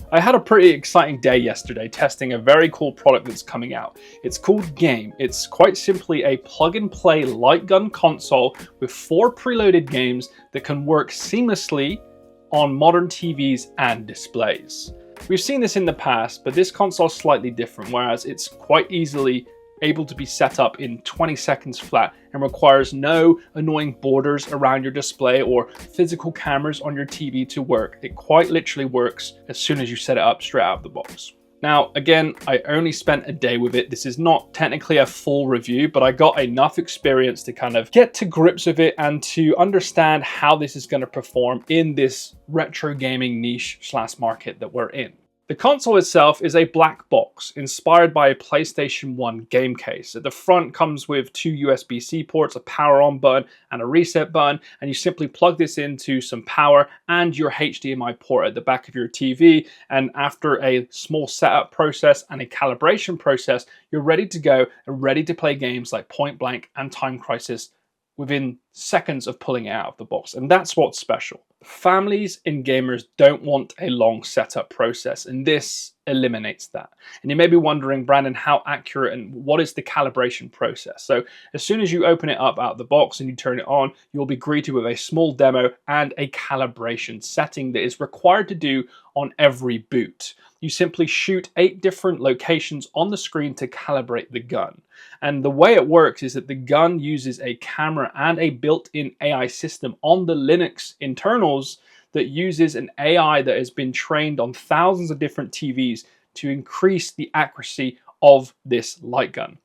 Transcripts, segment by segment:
I had a pretty exciting day yesterday testing a very cool product that's coming out. It's called Gaime. It's quite simply a plug-and-play light gun console with 4 preloaded games that can work seamlessly on modern TVs and displays. We've seen this in the past, but this console is slightly different, whereas it's quite easily able to be set up in 20 seconds flat and requires no annoying borders around your display or physical cameras on your TV to work. It quite literally works as soon as you set it up straight out of the box. Now, again, I only spent a day with it. This is not technically a full review, but I got enough experience to kind of get to grips with it and to understand how this is going to perform in this retro gaming niche / market that we're in. The console itself is a black box inspired by a PlayStation 1 game case. At the front comes with 2 USB-C ports, a power on button and a reset button, and you simply plug this into some power and your HDMI port at the back of your TV, and after a small setup process and a calibration process, you're ready to go and ready to play games like Point Blank and Time Crisis within seconds of pulling it out of the box. And that's what's special. Families and gamers don't want a long setup process, and this eliminates that. And you may be wondering, Brandon, how accurate and what is the calibration process? So as soon as you open it up out of the box and you turn it on, you'll be greeted with a small demo and a calibration setting that is required to do on every boot. You simply shoot 8 different locations on the screen to calibrate the gun. And the way it works is that the gun uses a camera and a built-in AI system on the Linux internals that uses an AI that has been trained on thousands of different TVs to increase the accuracy of this light gun.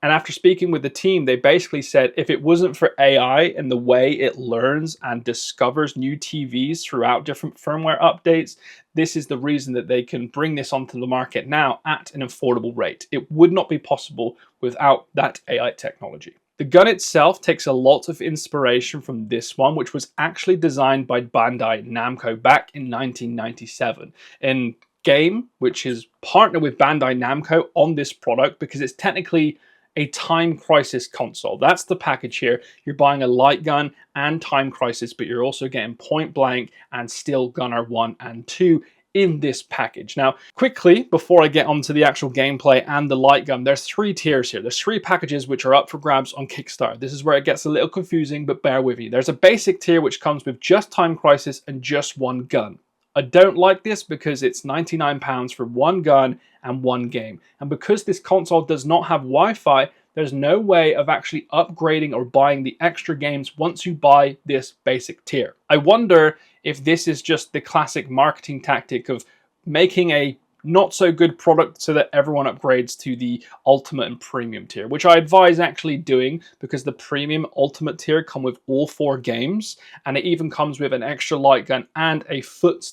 And after speaking with the team, they basically said if it wasn't for AI and the way it learns and discovers new TVs throughout different firmware updates, this is the reason that they can bring this onto the market now at an affordable rate. It would not be possible without that AI technology. The gun itself takes a lot of inspiration from this one, which was actually designed by Bandai Namco back in 1997. And Gaime, which is partnered with Bandai Namco on this product because it's technically a Time Crisis console. That's the package here. You're buying a light gun and Time Crisis, but you're also getting Point Blank and Steel Gunner 1 and 2 in this package. Now, quickly, before I get onto the actual gameplay and the light gun, there's 3 tiers here. There's 3 packages which are up for grabs on Kickstarter. This is where it gets a little confusing, but bear with me. There's a basic tier which comes with just Time Crisis and just 1 gun. I don't like this because it's £99 for 1 gun and 1 game. And because this console does not have Wi-Fi, there's no way of actually upgrading or buying the extra games once you buy this basic tier. I wonder if this is just the classic marketing tactic of making a not so good product so that everyone upgrades to the ultimate and premium tier, which I advise actually doing because the premium ultimate tier come with all 4 games, and it even comes with an extra light gun and a foot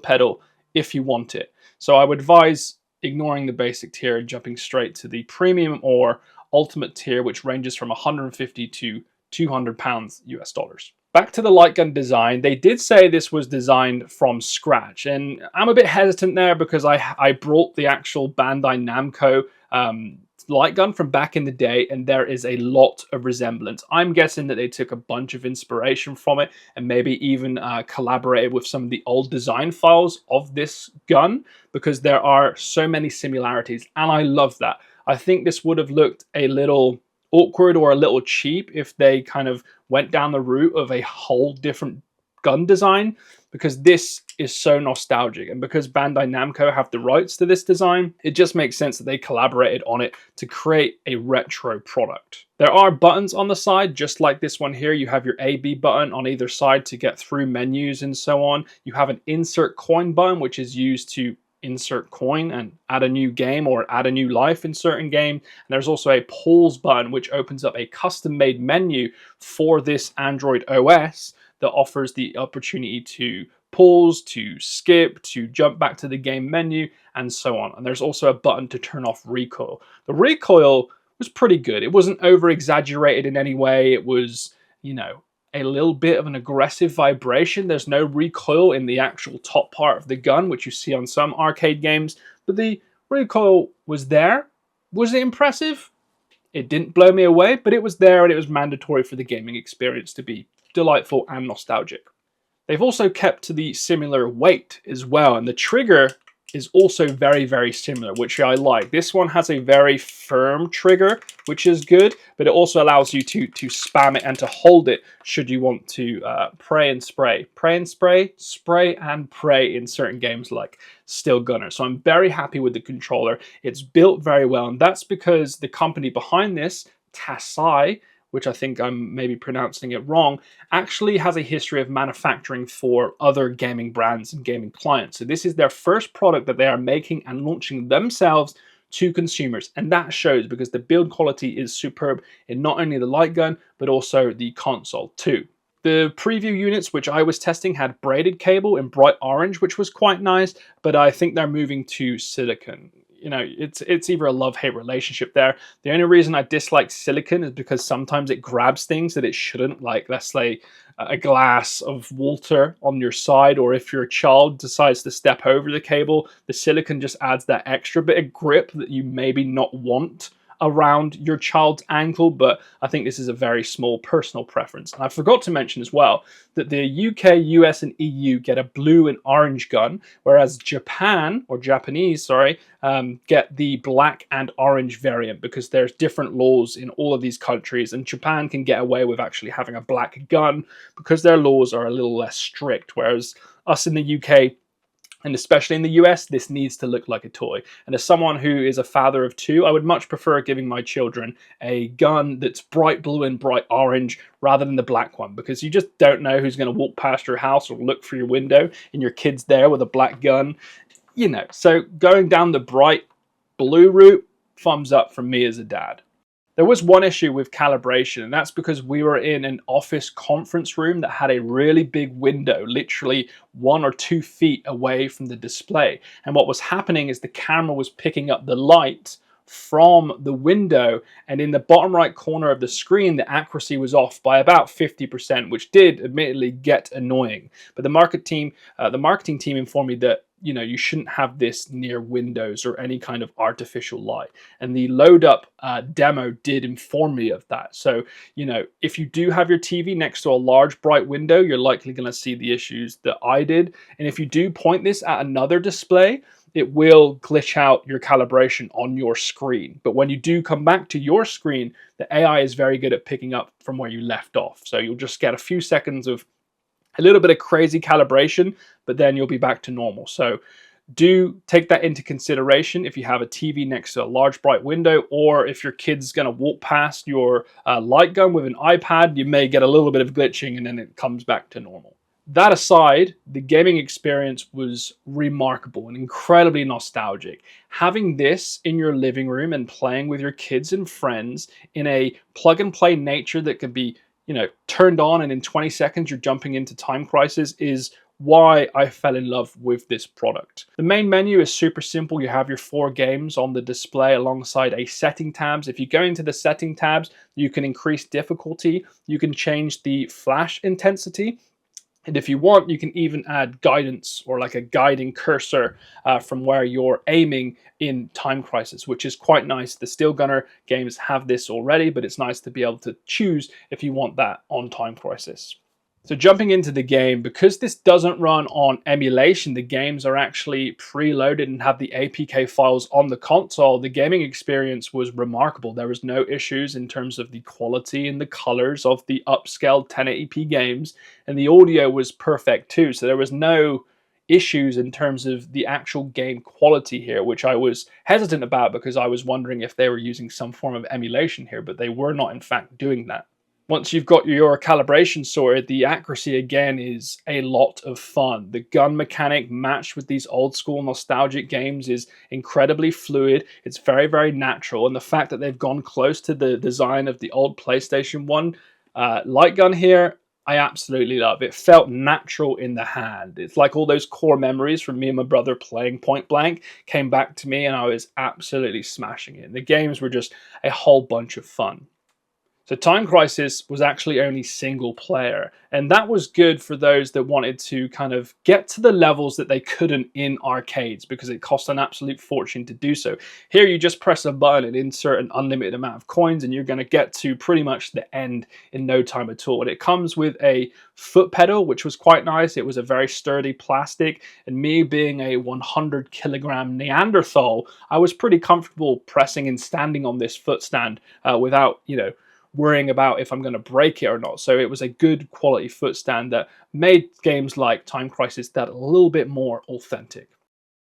pedal if you want it. So I would advise ignoring the basic tier and jumping straight to the premium or ultimate tier, which ranges from $150 to £200 US dollars. Back to the light gun design, they did say this was designed from scratch, and I'm a bit hesitant there because I brought the actual Bandai Namco light gun from back in the day, and there is a lot of resemblance. I'm guessing that they took a bunch of inspiration from it and maybe even collaborated with some of the old design files of this gun because there are so many similarities, and I love that. I think this would have looked a little awkward or a little cheap if they kind of went down the route of a whole different gun design, because this is so nostalgic, and because Bandai Namco have the rights to this design, it just makes sense that they collaborated on it to create a retro product. There are buttons on the side, just like this one here. You have your A/B button on either side to get through menus and so on. You have an insert coin button, which is used to insert coin and add a new game or add a new life in certain game. And there's also a pause button, which opens up a custom-made menu for this Android OS that offers the opportunity to pause, to skip, to jump back to the game menu, and so on. And there's also a button to turn off recoil. The recoil was pretty good. It wasn't over-exaggerated in any way. It was, you know, a little bit of an aggressive vibration. There's no recoil in the actual top part of the gun, which you see on some arcade games, but the recoil was there. Was it impressive? It didn't blow me away, but it was there, and it was mandatory for the gaming experience to be delightful and nostalgic. They've also kept to the similar weight as well, and the trigger is also very, very similar, which I like. This one has a very firm trigger, which is good, but it also allows you to spam it and to hold it should you want to pray and spray. Pray and spray, spray and pray in certain games like Still Gunner. So I'm very happy with the controller. It's built very well, and that's because the company behind this, Tasai, which I think I'm maybe pronouncing it wrong, actually has a history of manufacturing for other gaming brands and gaming clients. So this is their first product that they are making and launching themselves to consumers. And that shows because the build quality is superb in not only the light gun, but also the console too. The preview units, which I was testing, had braided cable in bright orange, which was quite nice, but I think they're moving to silicon. You know, it's either a love-hate relationship there. The only reason I dislike silicon is because sometimes it grabs things that it shouldn't, like let's say a glass of water on your side, or if your child decides to step over the cable, the silicon just adds that extra bit of grip that you maybe not want around your child's ankle, but I think this is a very small personal preference. And I forgot to mention as well that the UK, US, and EU get a blue and orange gun, whereas Japan, or Japanese, sorry, get the black and orange variant because there's different laws in all of these countries, and Japan can get away with actually having a black gun because their laws are a little less strict, whereas us in the UK, and especially in the US, this needs to look like a toy. And as someone who is a father of two, I would much prefer giving my children a gun that's bright blue and bright orange rather than the black one, because you just don't know who's going to walk past your house or look through your window and your kid's there with a black gun. You know, so going down the bright blue route, thumbs up from me as a dad. There was one issue with calibration, and that's because we were in an office conference room that had a really big window, literally 1 or 2 feet away from the display. And what was happening is the camera was picking up the light from the window, and in the bottom right corner of the screen, the accuracy was off by about 50%, which did admittedly get annoying. But the marketing team informed me that you shouldn't have this near windows or any kind of artificial light. And the load up demo did inform me of that. So, if you do have your TV next to a large bright window, you're likely going to see the issues that I did. And if you do point this at another display, it will glitch out your calibration on your screen. But when you do come back to your screen, the AI is very good at picking up from where you left off. So you'll just get a few seconds of a little bit of crazy calibration, but then you'll be back to normal. So do take that into consideration if you have a TV next to a large bright window, or if your kid's going to walk past your light gun with an iPad, you may get a little bit of glitching and then it comes back to normal. That aside, the gaming experience was remarkable and incredibly nostalgic. Having this in your living room and playing with your kids and friends in a plug-and-play nature that can be, turned on and in 20 seconds you're jumping into Time Crisis is why I fell in love with this product. The main menu is super simple. You have your 4 games on the display alongside a setting tabs. If you go into the setting tabs, you can increase difficulty. You can change the flash intensity. And if you want, you can even add guidance or like a guiding cursor from where you're aiming in Time Crisis, which is quite nice. The Steel Gunner games have this already, but it's nice to be able to choose if you want that on Time Crisis. So jumping into the game, because this doesn't run on emulation, the games are actually preloaded and have the APK files on the console. The gaming experience was remarkable. There was no issues in terms of the quality and the colors of the upscaled 1080p games, and the audio was perfect too. So there was no issues in terms of the actual game quality here, which I was hesitant about because I was wondering if they were using some form of emulation here, but they were not in fact doing that. Once you've got your calibration sorted, the accuracy again is a lot of fun. The gun mechanic matched with these old school nostalgic games is incredibly fluid. It's very, very natural. And the fact that they've gone close to the design of the old PlayStation 1 light gun here, I absolutely love. It felt natural in the hand. It's like all those core memories from me and my brother playing Point Blank came back to me, and I was absolutely smashing it. The games were just a whole bunch of fun. So Time Crisis was actually only single player, and that was good for those that wanted to kind of get to the levels that they couldn't in arcades because it cost an absolute fortune to do so. Here you just press a button and insert an unlimited amount of coins and you're going to get to pretty much the end in no time at all. And it comes with a foot pedal, which was quite nice. It was a very sturdy plastic, and me being a 100-kilogram Neanderthal, I was pretty comfortable pressing and standing on this foot stand without, worrying about if I'm going to break it or not. So it was a good quality foot stand that made games like Time Crisis that a little bit more authentic.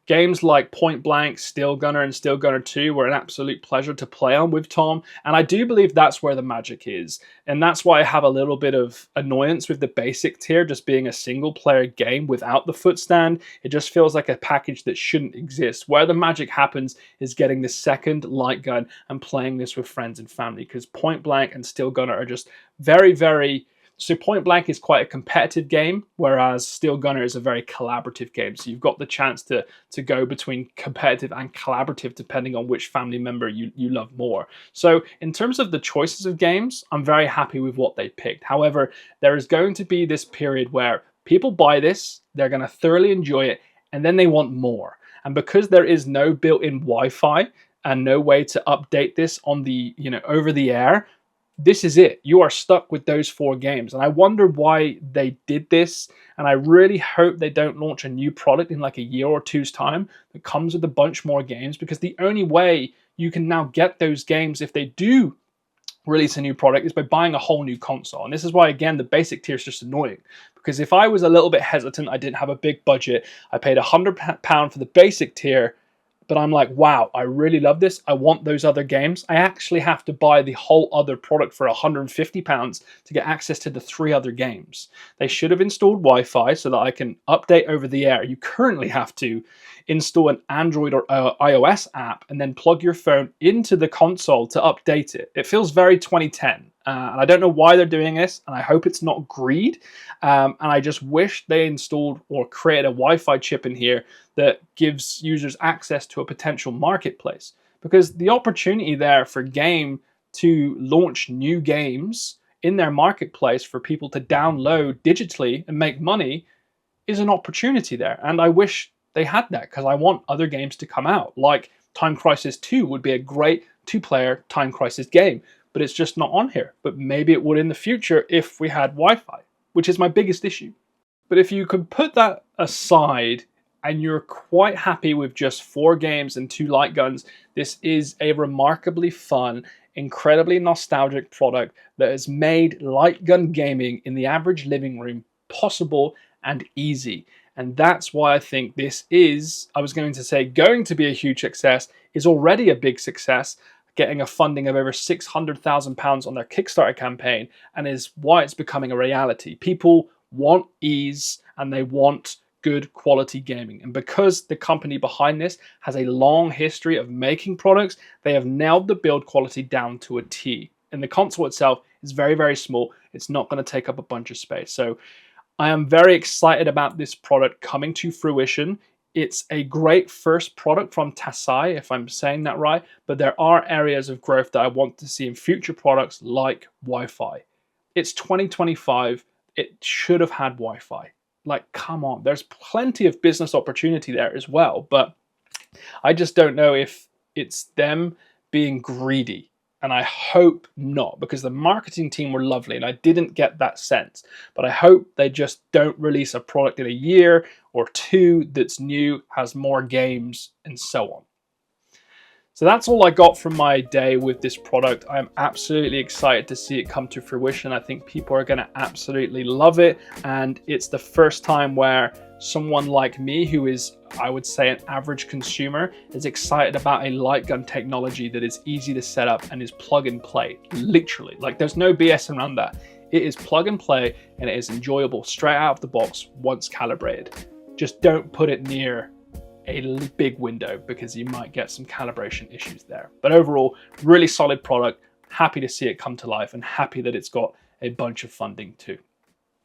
Games like Point Blank, Steel Gunner, and Steel Gunner 2 were an absolute pleasure to play on with Tom, and I do believe that's where the magic is. And that's why I have a little bit of annoyance with the basic tier just being a single-player game without the foot stand. It just feels like a package that shouldn't exist. Where the magic happens is getting the second light gun and playing this with friends and family, because Point Blank and Steel Gunner are just very, very... So Point Blank is quite a competitive game, whereas Steel Gunner is a very collaborative game. So you've got the chance to go between competitive and collaborative depending on which family member you love more. So in terms of the choices of games, I'm very happy with what they picked. However, there is going to be this period where people buy this, they're going to thoroughly enjoy it, and then they want more. And because there is no built-in Wi-Fi and no way to update this on the, over the air, this is it. You are stuck with those 4 games. And I wonder why they did this. And I really hope they don't launch a new product in like a year or two's time that comes with a bunch more games, because the only way you can now get those games if they do release a new product is by buying a whole new console. And this is why, again, the basic tier is just annoying. Because if I was a little bit hesitant, I didn't have a big budget, I paid £100 for the basic tier, but I'm like, wow, I really love this. I want those other games. I actually have to buy the whole other product for £150 to get access to the 3 other games. They should have installed Wi-Fi so that I can update over the air. You currently have to install an Android or iOS app and then plug your phone into the console to update it. It feels very 2010. And I don't know why they're doing this, and I hope it's not greed. And I just wish they installed or created a Wi-Fi chip in here that gives users access to a potential marketplace. Because the opportunity there for Game to launch new games in their marketplace for people to download digitally and make money is an opportunity there. And I wish they had that, because I want other games to come out. Like Time Crisis 2 would be a great 2-player Time Crisis game, but it's just not on here. But maybe it would in the future if we had Wi-Fi, which is my biggest issue. But if you could put that aside and you're quite happy with just 4 games and 2 light guns, this is a remarkably fun, incredibly nostalgic product that has made light gun gaming in the average living room possible and easy. And that's why I think this is, I was going to say, going to be a huge success, is already a big success, getting a funding of over £600,000 on their Kickstarter campaign, and is why it's becoming a reality. People want ease and they want good quality gaming. And because the company behind this has a long history of making products, they have nailed the build quality down to a T. And the console itself is very, very small. It's not going to take up a bunch of space. So I am very excited about this product coming to fruition. It's a great first product from Tassai, if I'm saying that right, but there are areas of growth that I want to see in future products like Wi-Fi. It's 2025. It should have had Wi-Fi. Like, come on. There's plenty of business opportunity there as well, but I just don't know if it's them being greedy. And I hope not, because the marketing team were lovely and I didn't get that sense. But I hope they just don't release a product in a year or 2 that's new, has more games, and so on. So that's all I got from my day with this product. I'm absolutely excited to see it come to fruition. I think people are going to absolutely love it. And it's the first time where someone like me, who is, I would say, an average consumer, is excited about a light gun technology that is easy to set up and is plug and play. Literally, like, there's no BS around that. It is plug and play and it is enjoyable straight out of the box once calibrated. Just don't put it near a big window because you might get some calibration issues there. But overall, really solid product. Happy to see it come to life and happy that it's got a bunch of funding too.